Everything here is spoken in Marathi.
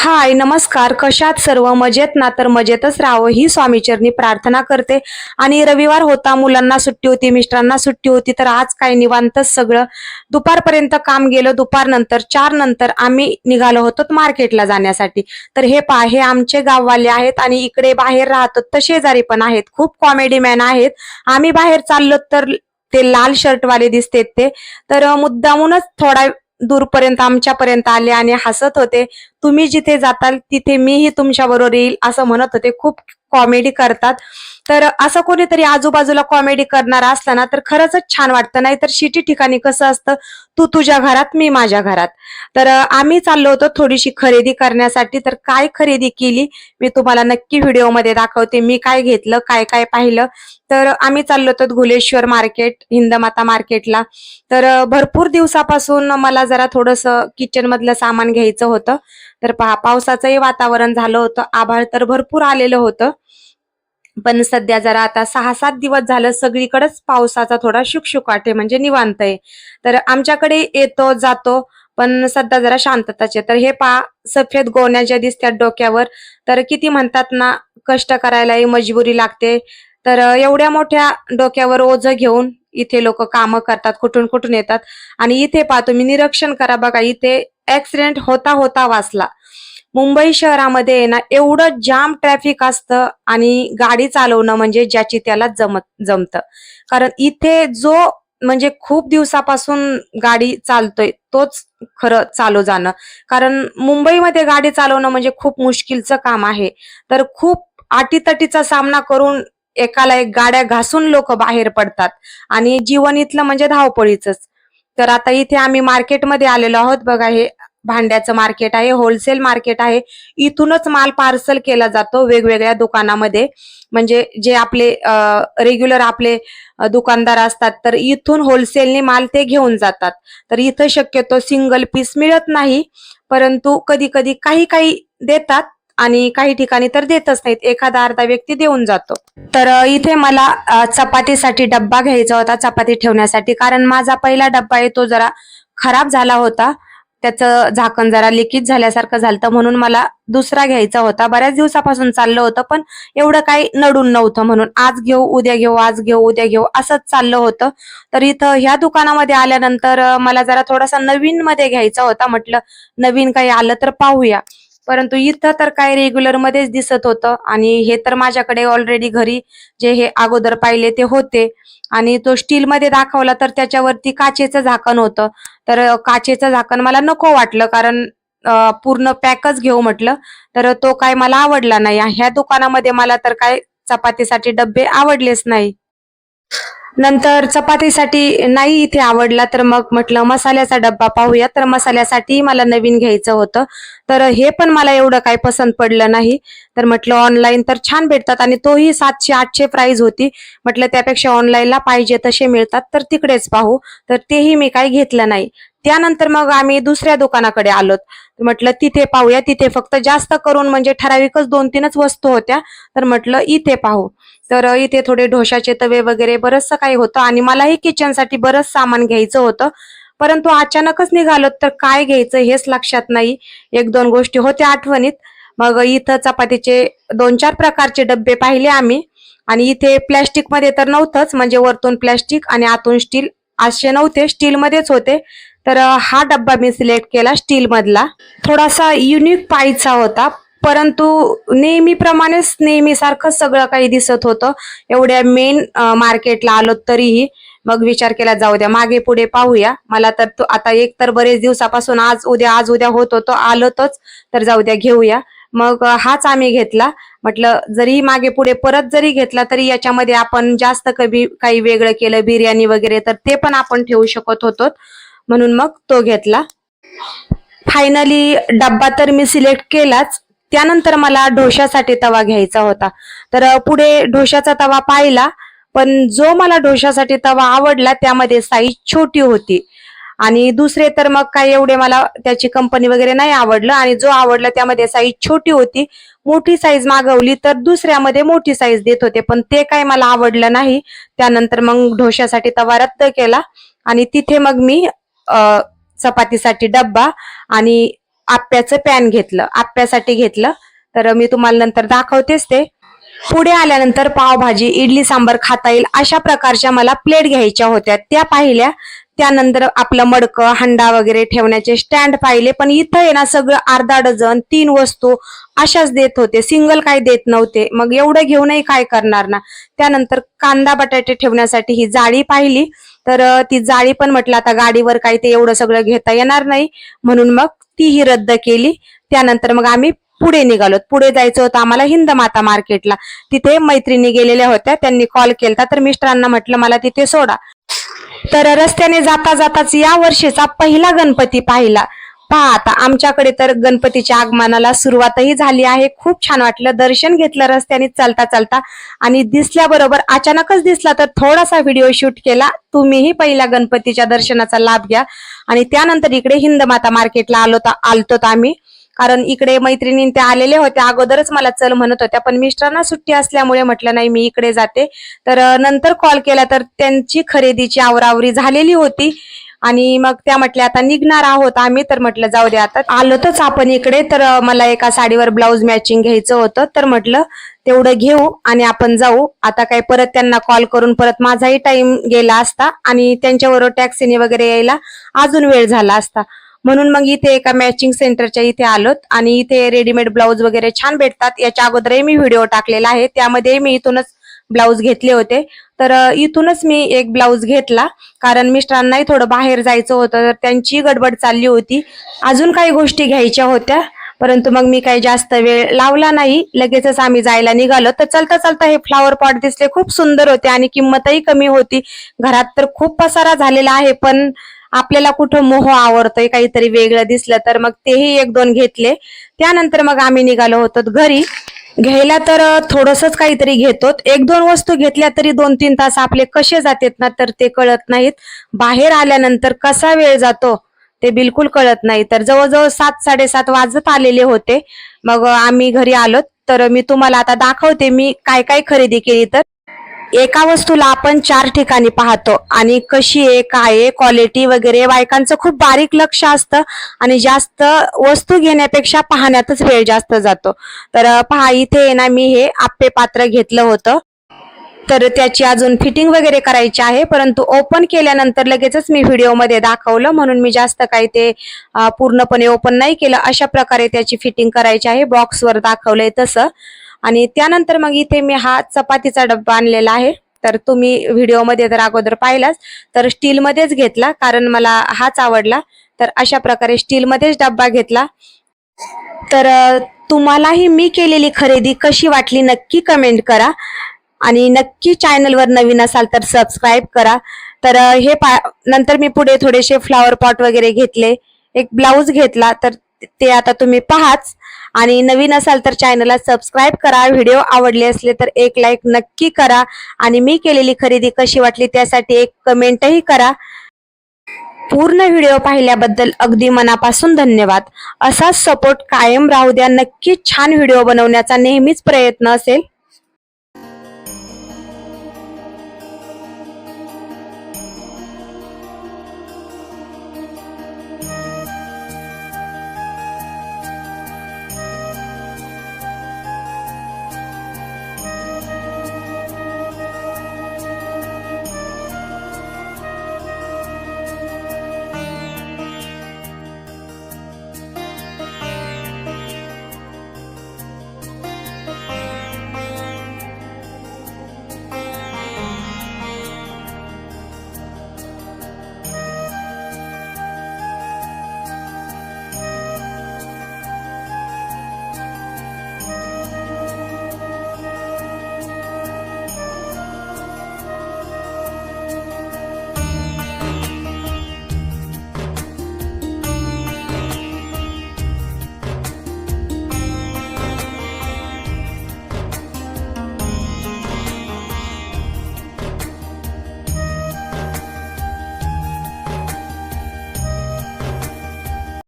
हाय, नमस्कार. कशात सर्व मजेत ना? तर मजेतच राहावं ही स्वामीचरणी प्रार्थना करते. आणि रविवार होता, मुलांना सुट्टी होती, मिस्टरांना सुट्टी होती, तर आज काय निवांतच सगळं. दुपारपर्यंत काम गेलं. दुपारनंतर 4 नंतर आम्ही निघालो होतो मार्केटला जाण्यासाठी. तर हे पहा, हे आमचे गाववाले आहेत आणि इकडे बाहेर राहतात तर शेजारी पण आहेत. खूप कॉमेडी मॅन आहेत. आम्ही बाहेर चाललो तर ते लाल शर्टवाले दिसतेत ते. तर मुद्दामूनच थोडा दूरपर्यंत आमच्यापर्यंत आले आणि हसत होते. तुम्ही जिथे जाताल तिथे मीही तुमच्या बरोबर येईल असं म्हणत होते. खूप कॉमेडी करतात. तर असं कोणीतरी आजूबाजूला कॉमेडी करणारा असला ना तर खरंच छान वाटतं. नाहीतर सिटी ठिकाणी कसं असतं, तू तुझ्या घरात मी माझ्या घरात. तर आम्ही चाललो होतो थोडीशी खरेदी करण्यासाठी. तर काय खरेदी केली मी तुम्हाला नक्की व्हिडिओमध्ये दाखवते. मी काय घेतलं, काय काय पाहिलं. तर आम्ही चाललो होतो घुलेश्वर मार्केट, हिंदमाता मार्केटला. तर भरपूर दिवसापासून मला जरा थोडंसं किचन मधलं सामान घ्यायचं होतं. तर पहा, पावसाचंही वातावरण झालं होतं. आभाळ तर भरपूर आलेलं होतं. पण सध्या जरा आता 6-7 दिवस झालं सगळीकडेच पावसाचा थोडा शुकशुकाट आहे, म्हणजे निवांत आहे. तर आमच्याकडे येतो जातो, पण सध्या जरा शांतताच आहे. तर हे पहा, सफेद गोण्या ज्या दिसतात डोक्यावर, तर किती म्हणतात ना, कष्ट करायलाही मजबुरी लागते. तर एवढ्या मोठ्या डोक्यावर ओझं घेऊन इथे लोक कामं करतात, कुठून कुठून येतात. आणि इथे पहा, तुम्ही निरीक्षण करा बघा, इथे ऍक्सिडेंट होता होता वाचला. मुंबई शहरामध्ये आहे ना, एवढं जाम ट्रॅफिक असतं आणि गाडी चालवणं म्हणजे ज्याची त्याला जमतं. कारण इथे जो म्हणजे खूप दिवसापासून गाडी चालतोय तोच खरं चालू जाणं. कारण मुंबईमध्ये गाडी चालवणं म्हणजे खूप मुश्किलचं काम आहे. तर खूप अटीतटीचा सामना करून एकाला एक गाड्या घासून लोक बाहेर पडतात आणि जीवन इथलं म्हणजे धावपळीचंच. तर आता इथे आम्ही मार्केटमध्ये आलेलो आहोत. बघा, हे भांड्याचं मार्केट आहे, होलसेल मार्केट आहे. इथूनच माल पार्सल केला जातो वेगवेगळ्या दुकानामध्ये. म्हणजे जे आपले रेग्युलर आपले दुकानदार असतात, तर इथून होलसेलने माल ते घेऊन जातात. तर इथं शक्यतो सिंगल पीस मिळत नाही, परंतु कधी कधी काही काही देतात आणि काही ठिकाणी तर देतच नाहीत. एखादा अर्धा व्यक्ती देऊन जातो. तर इथे मला चपातीसाठी डब्बा घ्यायचा होता, चपाती ठेवण्यासाठी. कारण माझा पहिला डब्बा आहे तो जरा खराब झाला होता. त्याचं झाकण जरा लिकेज झाल्यासारखं झालं, म्हणून मला दुसरा घ्यायचा होता. बऱ्याच दिवसापासून चाललं होतं, पण एवढं काही नडून नव्हतं, म्हणून आज घेऊ उद्या घेऊ, आज घेऊ उद्या घेऊ असंच चाललं होतं. तर इथं ह्या दुकानामध्ये आल्यानंतर मला जरा थोडासा नवीन मध्ये घ्यायचा होता. म्हटलं नवीन काही आलं तर पाहूया. परंतु इथं तर काय रेग्युलर मध्येच दिसत होतं आणि हे तर माझ्याकडे ऑलरेडी घरी जे हे अगोदर पाहिले ते होते. आणि तो स्टील मध्ये दाखवला तर त्याच्यावरती काचेचं झाकण होतं. तर काचेचं झाकण मला नको वाटलं, कारण पूर्ण पॅकच घेऊ म्हटलं. तर तो काय मला आवडला नाही. ह्या दुकानामध्ये मला तर काय चपातीसाठी डब्बे आवडलेच नाही. नंतर चपातीसाठी नाही इथे आवडला, तर मग म्हटलं मसाल्याचा डब्बा पाहूया. तर मसाल्यासाठी मला नवीन घ्यायचं होतं. तर हे पण मला एवढं काही पसंत पडलं नाही. तर म्हटलं ऑनलाईन तर छान भेटतात आणि तोही 700-800 प्राइस होती. म्हटलं त्यापेक्षा ऑनलाईनला पाहिजे तसे मिळतात तर तिकडेच पाहू. तर तेही मी काही घेतलं नाही. त्यानंतर मग आम्ही दुसऱ्या दुकानाकडे आलोत. म्हटलं तिथे पाहूया. तिथे फक्त जास्त करून म्हणजे ठराविकच 2-3च वस्तू होत्या. तर म्हटलं इथे पाहू. तर इथे थोडे ढोशाचे तवे वगैरे बरचसं काही होतं आणि मलाही किचनसाठी बरंच सामान घ्यायचं होतं. परंतु अचानकच निघालो तर काय घ्यायचं हेच लक्षात नाही. 1-2 गोष्टी होत्या आठवणीत. मग इथं चपातीचे 2-4 प्रकारचे डब्बे पाहिले आम्ही. आणि इथे प्लॅस्टिक मध्ये तर नव्हतंच, म्हणजे वरतून प्लॅस्टिक आणि आतून स्टील असे नव्हते, स्टील मध्येच होते. तर हा डब्बा मी सिलेक्ट केला स्टील मधला. थोडासा युनिक पाहायचा होता, परंतु नेहमीप्रमाणेच नेहमीसारखं सगळं काही दिसत होतं. एवढ्या मेन मार्केटला आलो तरीही मग विचार केला जाऊ द्या, मागे पुढे पाहूया. मला तर आता एक तर बरेच दिवसापासून आज उद्या होत होतं, आलोतच, तर जाऊ द्या घेऊया. मग हाच आम्ही घेतला. म्हटलं जरी मागे पुढे परत जरी घेतला तरी याच्यामध्ये आपण जास्त कमी काही वेगळं केलं, बिर्याणी वगैरे, तर ते पण आपण ठेवू शकत होतो. म्हणून मग तो घेतला. फायनली डब्बा तर मी सिलेक्ट केलाच. त्यानंतर मला ढोशासाठी तवा घ्यायचा होता. तर पुढे ढोशाचा तवा पाहिला, पण जो मला ढोशासाठी तवा आवडला त्यामध्ये साईज छोटी होती. आणि दुसरे तर मग काही एवढे मला त्याची कंपनी वगैरे नाही आवडलं, आणि जो आवडला त्यामध्ये साईज छोटी होती. मोठी साईज मागवली तर दुसऱ्यामध्ये मोठी साईज देत होते, पण ते काही मला आवडलं नाही. त्यानंतर मग ढोशासाठी तवा रद्द केला आणि तिथे मग मी चपातीसाठी डब्बा आणि आप्याचं पॅन घेतलं, आप्यासाठी घेतलं. तर मी तुम्हाला नंतर दाखवतेच ते. पुढे आल्यानंतर पावभाजी, इडली सांबार खाता येईल अशा प्रकारच्या मला प्लेट घ्यायच्या होत्या, त्या पाहिल्या. त्यानंतर आपलं मडकं, हंडा वगैरे ठेवण्याचे स्टँड पाहिले. पण इथं आहे ना सगळं अर्धा डझन 3 वस्तू अशाच देत होते, सिंगल काही देत नव्हते. मग एवढं घेऊनही काय करणार ना. त्यानंतर कांदा बटाटे ठेवण्यासाठी ही जाळी पाहिली. तर ती जाळी पण म्हटलं आता गाडीवर काही ते एवढं सगळं घेता येणार नाही, म्हणून मग तीही रद्द केली. त्यानंतर मग आम्ही पुढे निघालो. पुढे जायचं होतं आम्हाला हिंदमाता मार्केटला. तिथे मैत्रिणी गेलेल्या होत्या, त्यांनी कॉल केलता, तर मिस्टरांना म्हटलं मला तिथे सोडा. तर रस्त्याने जाता जाताच या वर्षीचा पहिला गणपती पाहिला. पहा आता आमच्याकडे तर गणपतीच्या आगमनाला सुरुवातही झाली आहे. खूप छान वाटलं, दर्शन घेतलं रस्त्याने चालता चालता, आणि दिसल्याबरोबर अचानकच दिसला तर थोडासा व्हिडिओ शूट केला. तुम्हीही पहिल्या गणपतीच्या दर्शनाचा लाभ घ्या. आणि त्यानंतर इकडे हिंदमाता मार्केटला आलतो आम्ही, कारण इकडे मैत्रिणी त्या आलेल्या होत्या. अगोदरच मला चल म्हणत होत्या, पण मिस्टरांना सुट्टी असल्यामुळे म्हटलं नाही मी इकडे जाते. तर नंतर कॉल केला तर त्यांची खरेदीची आवरावरी झालेली होती, आणि मग त्या म्हटल्या आता निघणार आहोत आम्ही. तर म्हटलं जाऊ दे, आता आलोतच आपण इकडे. तर मला एका साडीवर ब्लाऊज मॅचिंग घ्यायचं होतं, तर म्हटलं तेवढं घेऊ आणि आपण जाऊ. आता काय परत त्यांना कॉल करून परत माझाही टाइम गेला असता, आणि त्यांच्याबरोबर टॅक्सीने वगैरे यायला अजून वेळ झाला असता. म्हणून मग इथे एका मॅचिंग सेंटरच्या इथे आलोत, आणि इथे रेडीमेड ब्लाऊज वगैरे छान भेटतात. याच्या अगोदरही मी व्हिडिओ टाकलेला आहे, त्यामध्ये मी इथूनच ब्लाऊज घेतले होते. तर इथूनच मी एक ब्लाऊज घेतला, कारण मिस्टरांनाही थोडं बाहेर जायचं होतं, तर त्यांची गडबड चालली होती. अजून काही गोष्टी घ्यायच्या होत्या, परंतु मग मी काही जास्त वेळ लावला नाही, लगेचच आम्ही जायला निघालो. तर चलता चलता हे फ्लावर पॉट दिसले, खूप सुंदर होते आणि किंमतही कमी होती. घरात तर खूप पसारा झालेला आहे, पण आपल्याला कुठं मोह आवडतोय, काहीतरी वेगळं दिसलं तर मग तेही 1-2 घेतले. त्यानंतर मग आम्ही निघालो होतो घरी. घ्यायला तर थोडंसंच काहीतरी घेतो, 1-2 वस्तू घेतल्या तरी 2-3 तास आपले कसे जातात ना, तर ते कळत नाहीत. बाहेर आल्यानंतर कसा वेळ जातो ते बिलकुल कळत नाही. तर जवळजवळ 7-7:30 वाजत आलेले होते. मग आम्ही घरी आलो. तर मी तुम्हाला आता दाखवते मी काय काय खरेदी केली. तर एका वस्तूला आपण 4 ठिकाणी पाहतो, आणि कशी आहे, काय आहे, क्वालिटी वगैरे बायकांचं खूप बारीक लक्ष असतं, आणि जास्त वस्तू घेण्यापेक्षा पाहण्यातच वेळ जास्त जातो. तर पहा इथे ना मी हे आप्पे पात्र घेतलं होतं. तर त्याची अजून फिटिंग वगैरे करायची आहे, परंतु ओपन केल्यानंतर लगेचच मी व्हिडिओमध्ये दाखवलं, म्हणून मी जास्त काही ते पूर्णपणे ओपन नाही केलं. अशा प्रकारे त्याची फिटिंग करायची आहे, बॉक्सवर दाखवलंय तसं. आणि त्यानंतर मग इथे मी हा चपातीचा डब्बा आणलेला आहे. तर तुम्ही व्हिडिओमध्ये जर अगोदर पाहिलाच तर स्टीलमध्येच घेतला, कारण मला हाच आवडला. तर अशा प्रकारे स्टीलमध्येच डब्बा घेतला. तर तुम्हालाही मी केलेली खरेदी कशी वाटली नक्की कमेंट करा, आणि नक्की चॅनलवर नवीन असाल तर सबस्क्राईब करा. तर नंतर मी पुढे थोडेसे फ्लॉवर पॉट वगैरे घेतले, एक ब्लाऊज घेतला. तर ते आता तुम्ही पाहाच, आणि नवीन असाल तर चॅनलला सबस्क्राईब करा. व्हिडिओ आवडले असले तर एक लाईक नक्की करा, आणि मी केलेली खरेदी कशी वाटली त्यासाठी एक कमेंटही करा. पूर्ण व्हिडिओ पाहिल्याबद्दल अगदी मनापासून धन्यवाद. असाच सपोर्ट कायम राहू द्या. नक्कीच छान व्हिडिओ बनवण्याचा नेहमीच प्रयत्न असेल.